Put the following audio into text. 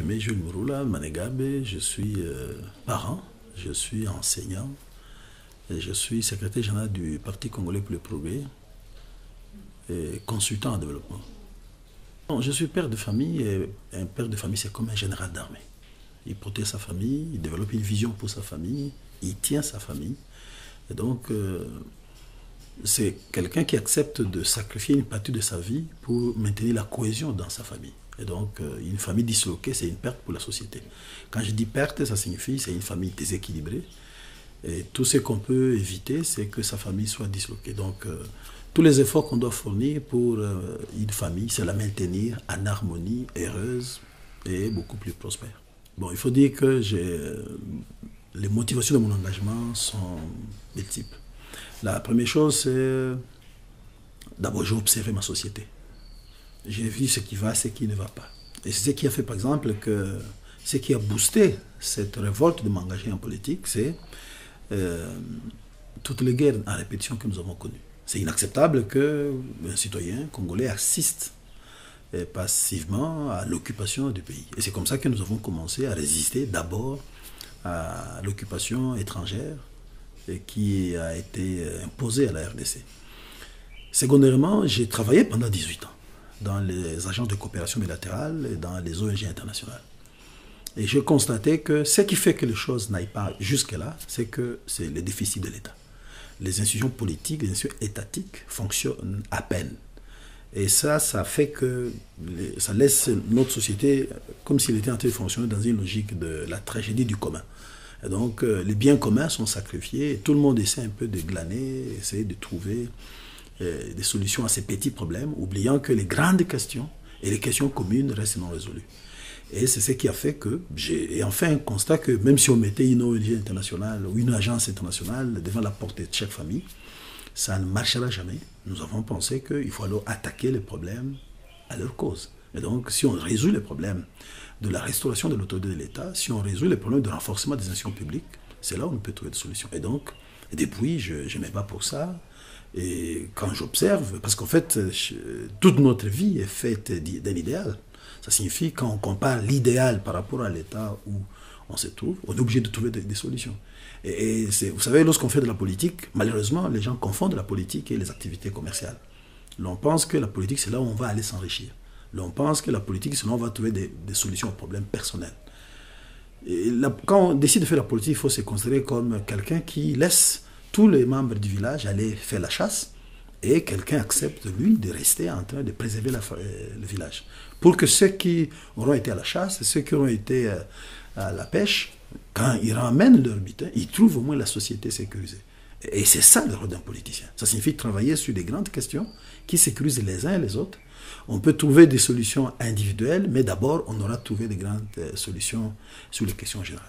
Aimé Jules Mouroula Manégabe, je suis parent, je suis enseignant et je suis secrétaire général du Parti congolais pour le progrès et consultant en développement. Bon, je suis père de famille et un père de famille c'est comme un général d'armée. Il protège sa famille, il développe une vision pour sa famille, il tient sa famille. Et donc, c'est quelqu'un qui accepte de sacrifier une partie de sa vie pour maintenir la cohésion dans sa famille. Et donc, une famille disloquée, c'est une perte pour la société. Quand je dis perte, ça signifie que c'est une famille déséquilibrée. Et tout ce qu'on peut éviter, c'est que sa famille soit disloquée. Donc, tous les efforts qu'on doit fournir pour une famille, c'est la maintenir en harmonie, heureuse et beaucoup plus prospère. Bon, il faut dire que les motivations de mon engagement sont multiples. La première chose, c'est d'abord, j'ai observé ma société. J'ai vu ce qui va, ce qui ne va pas. Et c'est ce qui a fait, par exemple, que ce qui a boosté cette révolte de m'engager en politique, c'est toutes les guerres en répétition que nous avons connues. C'est inacceptable qu'un citoyen congolais assiste passivement à l'occupation du pays. Et c'est comme ça que nous avons commencé à résister d'abord à l'occupation étrangère qui a été imposée à la RDC. Secondairement, j'ai travaillé pendant 18 ans dans les agences de coopération bilatérale et dans les ONG internationales. Et j'ai constaté que ce qui fait que les choses n'aillent pas jusque-là, c'est que c'est le déficit de l'État. Les institutions politiques, les institutions étatiques fonctionnent à peine. Et ça fait que ça laisse notre société comme s'il était en train de fonctionner dans une logique de la tragédie du commun. Et donc, les biens communs sont sacrifiés et tout le monde essaie un peu de glaner, essayer de trouver des solutions à ces petits problèmes, oubliant que les grandes questions et les questions communes restent non résolues. Et c'est ce qui a fait que j'ai enfin un constat que même si on mettait une ONG internationale ou une agence internationale devant la porte de chaque famille, ça ne marchera jamais. Nous avons pensé qu'il faut alors attaquer les problèmes à leur cause. Et donc, si on résout les problèmes de la restauration de l'autorité de l'État, si on résout les problèmes de renforcement des institutions publiques, c'est là où on peut trouver des solutions. Et donc, depuis, je me bats pour ça. Et quand j'observe, parce qu'en fait, toute notre vie est faite d'un idéal. Ça signifie, quand on compare l'idéal par rapport à l'état où on se trouve, on est obligé de trouver des solutions. Et vous savez, lorsqu'on fait de la politique, malheureusement, les gens confondent la politique et les activités commerciales. L'on pense que la politique, c'est là où on va aller s'enrichir. L'on pense que la politique, c'est là où on va trouver des solutions aux problèmes personnels. Et quand on décide de faire la politique, il faut se considérer comme quelqu'un qui laisse tous les membres du village aller faire la chasse et quelqu'un accepte, lui, de rester en train de préserver le village. Pour que ceux qui auront été à la chasse, ceux qui auront été à la pêche, quand ils ramènent leur butin, ils trouvent au moins la société sécurisée. Et c'est ça le rôle d'un politicien. Ça signifie travailler sur des grandes questions qui sécurisent les uns et les autres. On peut trouver des solutions individuelles, mais d'abord, on aura trouvé des grandes solutions sur les questions générales.